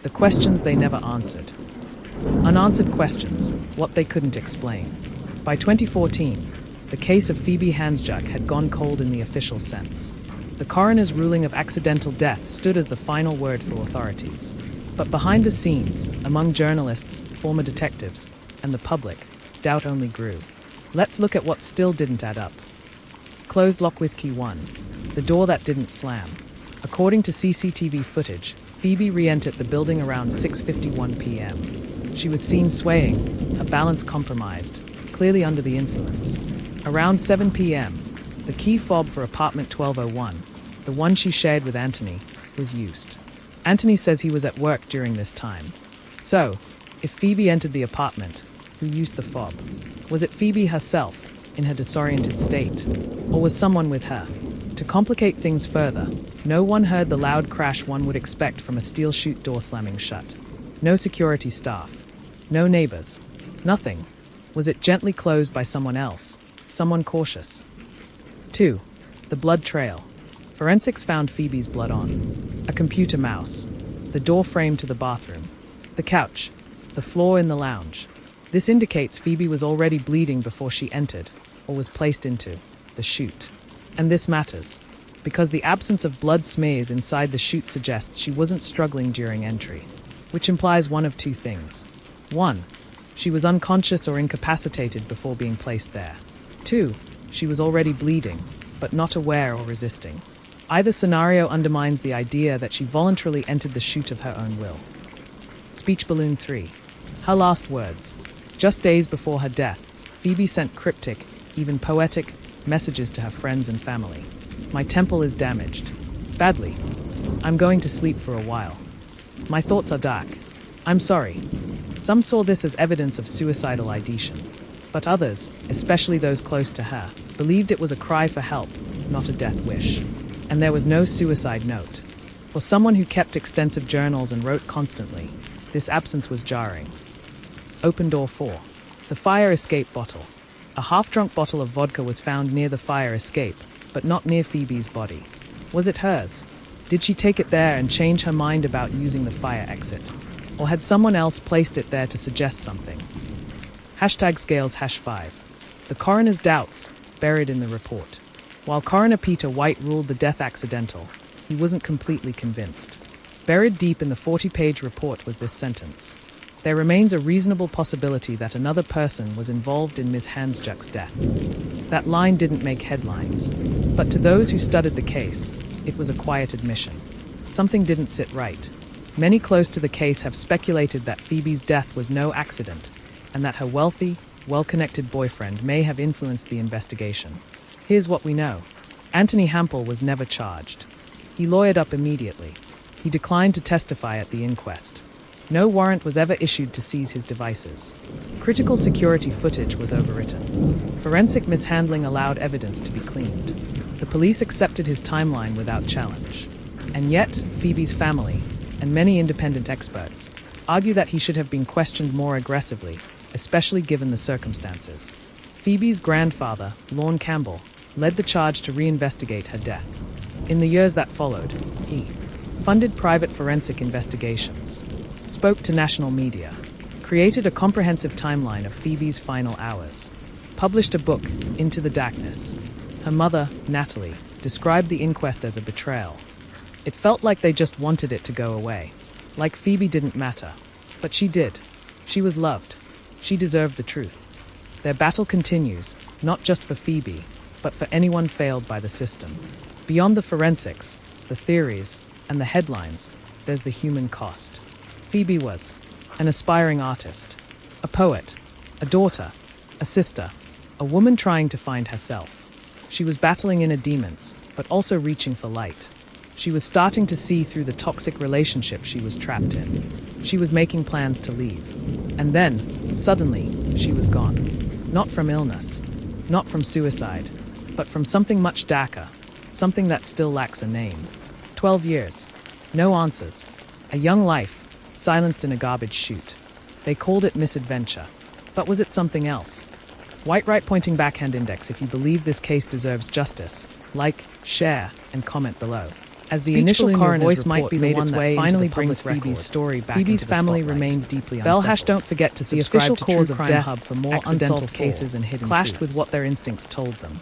The questions they never answered. Unanswered questions, what they couldn't explain. By 2014, the case of Phoebe Handsjuk had gone cold in the official sense. The coroner's ruling of accidental death stood as the final word for authorities. But behind the scenes, among journalists, former detectives, and the public, doubt only grew. Let's look at what still didn't add up. Closed lock with key 1. The door that didn't slam. According to CCTV footage, Phoebe re-entered the building around 6:51 p.m. She was seen swaying, her balance compromised, clearly under the influence. Around 7 p.m., the key fob for apartment 1201, the one she shared with Anthony, was used. Anthony says he was at work during this time. So, if Phoebe entered the apartment, who used the fob? Was it Phoebe herself, in her disoriented state? Or was someone with her? To complicate things further, no one heard the loud crash one would expect from a steel chute door slamming shut. No security staff. No neighbors. Nothing. Was it gently closed by someone else? Someone cautious? 2. The blood trail. Forensics found Phoebe's blood on a computer mouse, the door frame to the bathroom, the couch, the floor in the lounge. This indicates Phoebe was already bleeding before she entered, or was placed into, the chute. And this matters, because the absence of blood smears inside the chute suggests she wasn't struggling during entry, which implies one of two things. 1. She was unconscious or incapacitated before being placed there. 2. She was already bleeding, but not aware or resisting. Either scenario undermines the idea that she voluntarily entered the chute of her own will. Speech balloon 3. Her last words. Just days before her death, Phoebe sent cryptic, even poetic, messages to her friends and family. My temple is damaged. Badly. I'm going to sleep for a while. My thoughts are dark. I'm sorry. Some saw this as evidence of suicidal ideation. But others, especially those close to her, believed it was a cry for help, not a death wish. And there was no suicide note. For someone who kept extensive journals and wrote constantly, this absence was jarring. Open door 4. The fire escape bottle. A half-drunk bottle of vodka was found near the fire escape, but not near Phoebe's body. Was it hers? Did she take it there and change her mind about using the fire exit? Or had someone else placed it there to suggest something? #scales #5. The coroner's doubts, buried in the report. While Coroner Peter White ruled the death accidental, he wasn't completely convinced. Buried deep in the 40-page report was this sentence. There remains a reasonable possibility that another person was involved in Ms. Handsjuk's death. That line didn't make headlines, but to those who studied the case, it was a quiet admission. Something didn't sit right. Many close to the case have speculated that Phoebe's death was no accident, and that her wealthy, well-connected boyfriend may have influenced the investigation. Here's what we know. Anthony Hampel was never charged. He lawyered up immediately. He declined to testify at the inquest. No warrant was ever issued to seize his devices. Critical security footage was overwritten. Forensic mishandling allowed evidence to be cleaned. The police accepted his timeline without challenge. And yet, Phoebe's family, and many independent experts, argue that he should have been questioned more aggressively, especially given the circumstances. Phoebe's grandfather, Lorne Campbell, led the charge to reinvestigate her death. In the years that followed, he funded private forensic investigations, spoke to national media, created a comprehensive timeline of Phoebe's final hours, published a book, Into the Darkness. Her mother, Natalie, described the inquest as a betrayal. It felt like they just wanted it to go away, like Phoebe didn't matter. But she did. She was loved. She deserved the truth. Their battle continues, not just for Phoebe, but for anyone failed by the system. Beyond the forensics, the theories, and the headlines, there's the human cost. Phoebe was an aspiring artist, a poet, a daughter, a sister, a woman trying to find herself. She was battling inner demons, but also reaching for light. She was starting to see through the toxic relationship she was trapped in. She was making plans to leave. And then, suddenly, she was gone. Not from illness, not from suicide, but from something much darker, something that still lacks a name. 12 years. No answers. A young life, silenced in a garbage chute. They called it misadventure. But was it something else? White right pointing backhand index if you believe this case deserves justice. Like, share, and comment below. As the initial coroner's report might be made its way finally brings Phoebe's story back Phoebe's into the family remained deeply unsettled. Don't forget to see official cause of death hub for more unsolved cases and hidden clashed with what their instincts told them.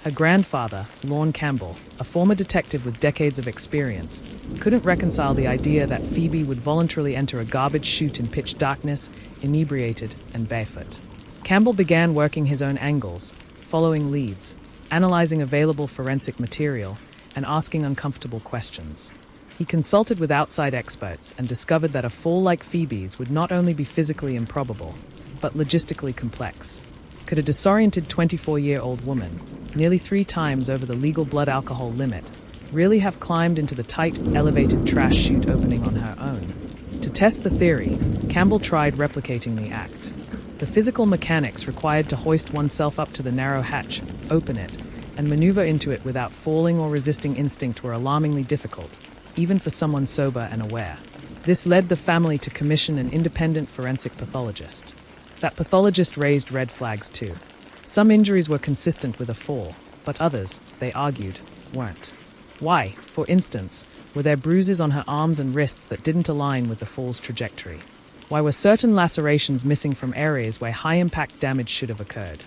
Her grandfather, Lorne Campbell, a former detective with decades of experience, couldn't reconcile the idea that Phoebe would voluntarily enter a garbage chute in pitch darkness, inebriated and barefoot. Campbell began working his own angles, following leads, analyzing available forensic material, and asking uncomfortable questions. He consulted with outside experts and discovered that a fall like Phoebe's would not only be physically improbable, but logistically complex. Could a disoriented 24-year-old woman, nearly 3 times over the legal blood alcohol limit, really have climbed into the tight, elevated trash chute opening on her own? To test the theory, Campbell tried replicating the act. The physical mechanics required to hoist oneself up to the narrow hatch, open it, and maneuver into it without falling or resisting instinct were alarmingly difficult, even for someone sober and aware. This led the family to commission an independent forensic pathologist. That pathologist raised red flags too. Some injuries were consistent with a fall, but others, they argued, weren't. Why, for instance, were there bruises on her arms and wrists that didn't align with the fall's trajectory? Why were certain lacerations missing from areas where high-impact damage should have occurred?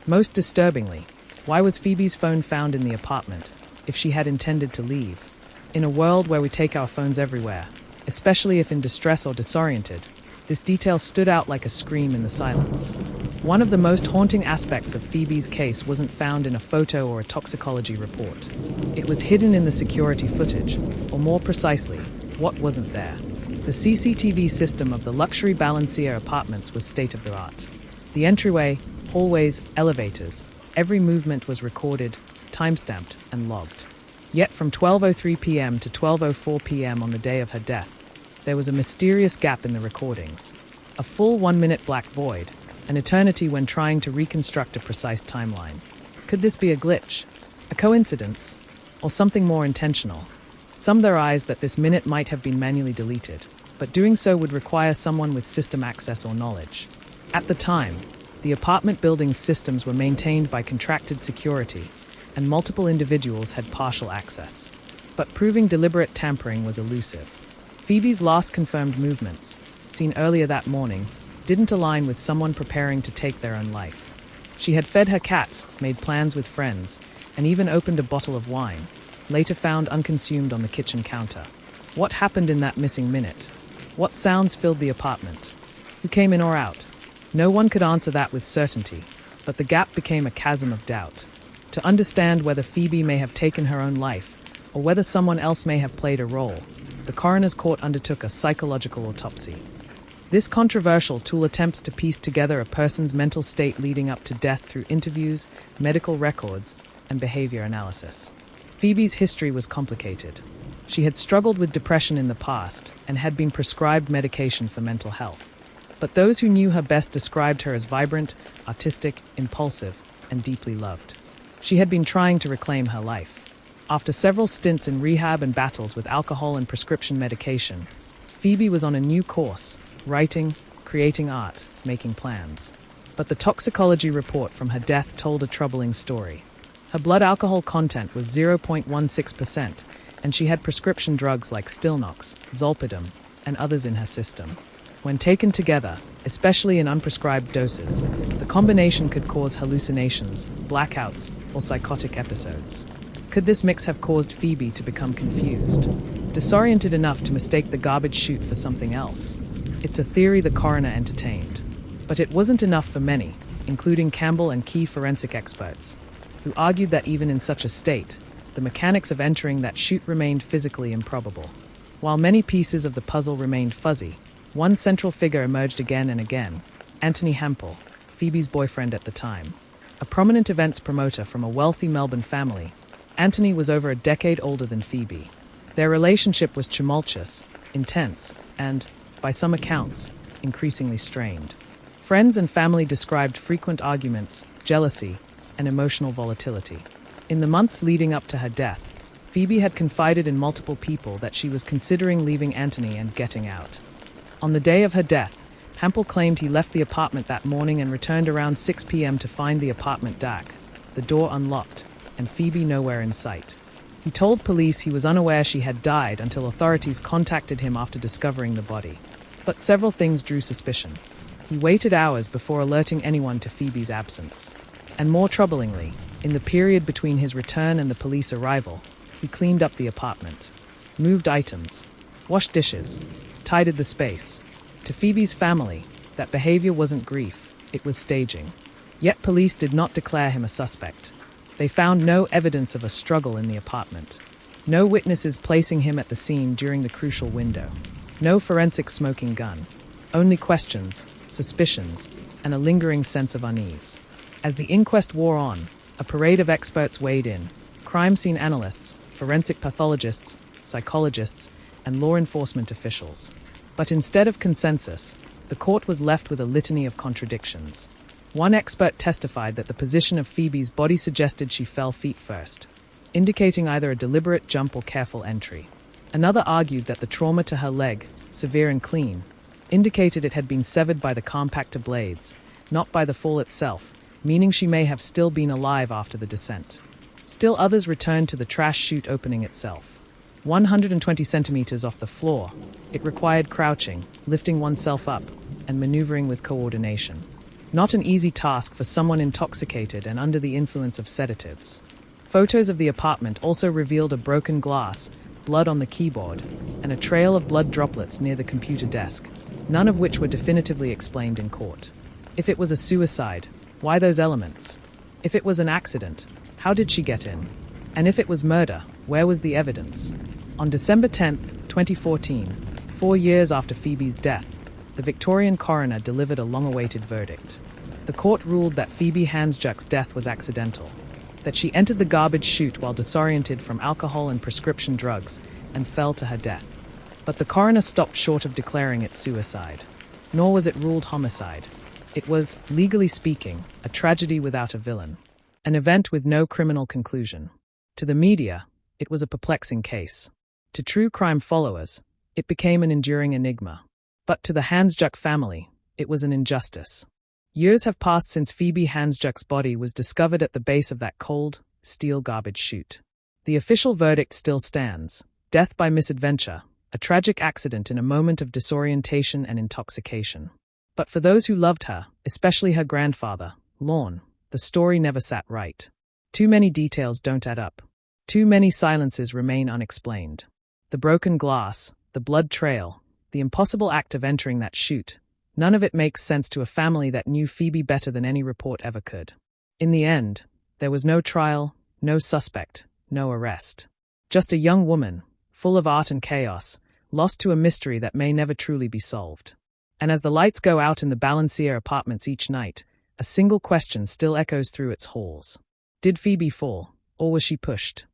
Most disturbingly, why was Phoebe's phone found in the apartment, if she had intended to leave? In a world where we take our phones everywhere, especially if in distress or disoriented, this detail stood out like a scream in the silence. One of the most haunting aspects of Phoebe's case wasn't found in a photo or a toxicology report. It was hidden in the security footage, or more precisely, what wasn't there. The CCTV system of the luxury Balencea Apartments was state-of-the-art. The entryway, hallways, elevators, every movement was recorded, time-stamped, and logged. Yet from 12:03 p.m. to 12:04 p.m. on the day of her death, there was a mysterious gap in the recordings. A full 1-minute black void, an eternity when trying to reconstruct a precise timeline. Could this be a glitch, a coincidence, or something more intentional? Some theorize that this minute might have been manually deleted, but doing so would require someone with system access or knowledge. At the time, the apartment building's systems were maintained by contracted security, and multiple individuals had partial access. But proving deliberate tampering was elusive. Phoebe's last confirmed movements, seen earlier that morning, didn't align with someone preparing to take their own life. She had fed her cat, made plans with friends, and even opened a bottle of wine, later found unconsumed on the kitchen counter. What happened in that missing minute? What sounds filled the apartment? Who came in or out? No one could answer that with certainty, but the gap became a chasm of doubt. To understand whether Phoebe may have taken her own life, or whether someone else may have played a role, the coroner's court undertook a psychological autopsy. This controversial tool attempts to piece together a person's mental state leading up to death through interviews, medical records, and behavior analysis. Phoebe's history was complicated. She had struggled with depression in the past and had been prescribed medication for mental health. But those who knew her best described her as vibrant, artistic, impulsive, and deeply loved. She had been trying to reclaim her life. After several stints in rehab and battles with alcohol and prescription medication, Phoebe was on a new course, writing, creating art, making plans. But the toxicology report from her death told a troubling story. Her blood alcohol content was 0.16%, and she had prescription drugs like Stilnox, Zolpidem, and others in her system. When taken together, especially in unprescribed doses, the combination could cause hallucinations, blackouts, or psychotic episodes. Could this mix have caused Phoebe to become confused, disoriented enough to mistake the garbage chute for something else? It's a theory the coroner entertained. But it wasn't enough for many, including Campbell and key forensic experts, who argued that even in such a state, the mechanics of entering that chute remained physically improbable. While many pieces of the puzzle remained fuzzy, one central figure emerged again and again: Anthony Hampel, Phoebe's boyfriend at the time. A prominent events promoter from a wealthy Melbourne family, Anthony was over a decade older than Phoebe. Their relationship was tumultuous, intense, and, by some accounts, increasingly strained. Friends and family described frequent arguments, jealousy, and emotional volatility. In the months leading up to her death, Phoebe had confided in multiple people that she was considering leaving Anthony and getting out. On the day of her death, Hampel claimed he left the apartment that morning and returned around 6 p.m. to find the apartment dark, the door unlocked, and Phoebe nowhere in sight. He told police he was unaware she had died until authorities contacted him after discovering the body. But several things drew suspicion. He waited hours before alerting anyone to Phoebe's absence. And more troublingly, in the period between his return and the police arrival, he cleaned up the apartment, moved items, washed dishes, tidied the space. To Phoebe's family, that behavior wasn't grief, it was staging. Yet police did not declare him a suspect. They found no evidence of a struggle in the apartment. No witnesses placing him at the scene during the crucial window. No forensic smoking gun. Only questions, suspicions, and a lingering sense of unease. As the inquest wore on, a parade of experts weighed in. Crime scene analysts, forensic pathologists, psychologists, and law enforcement officials. But instead of consensus, the court was left with a litany of contradictions. One expert testified that the position of Phoebe's body suggested she fell feet first, indicating either a deliberate jump or careful entry. Another argued that the trauma to her leg, severe and clean, indicated it had been severed by the compactor blades, not by the fall itself, meaning she may have still been alive after the descent. Still others returned to the trash chute opening itself. 120 centimeters off the floor, it required crouching, lifting oneself up, and maneuvering with coordination. Not an easy task for someone intoxicated and under the influence of sedatives. Photos of the apartment also revealed a broken glass, blood on the keyboard, and a trail of blood droplets near the computer desk, none of which were definitively explained in court. If it was a suicide, why those elements? If it was an accident, how did she get in? And if it was murder, where was the evidence? On December 10, 2014, 4 years after Phoebe's death, the Victorian coroner delivered a long-awaited verdict. The court ruled that Phoebe Handsjuk's death was accidental, that she entered the garbage chute while disoriented from alcohol and prescription drugs and fell to her death. But the coroner stopped short of declaring it suicide. Nor was it ruled homicide. It was, legally speaking, a tragedy without a villain. An event with no criminal conclusion. To the media, it was a perplexing case. To true crime followers, it became an enduring enigma. But to the Handsjuk family, it was an injustice. Years have passed since Phoebe Handsjuk's body was discovered at the base of that cold, steel garbage chute. The official verdict still stands: death by misadventure, a tragic accident in a moment of disorientation and intoxication. But for those who loved her, especially her grandfather, Lorne, the story never sat right. Too many details don't add up. Too many silences remain unexplained. The broken glass, the blood trail, the impossible act of entering that chute, none of it makes sense to a family that knew Phoebe better than any report ever could. In the end, there was no trial, no suspect, no arrest. Just a young woman, full of art and chaos, lost to a mystery that may never truly be solved. And as the lights go out in the Balencea Apartments each night, a single question still echoes through its halls. Did Phoebe fall, or was she pushed?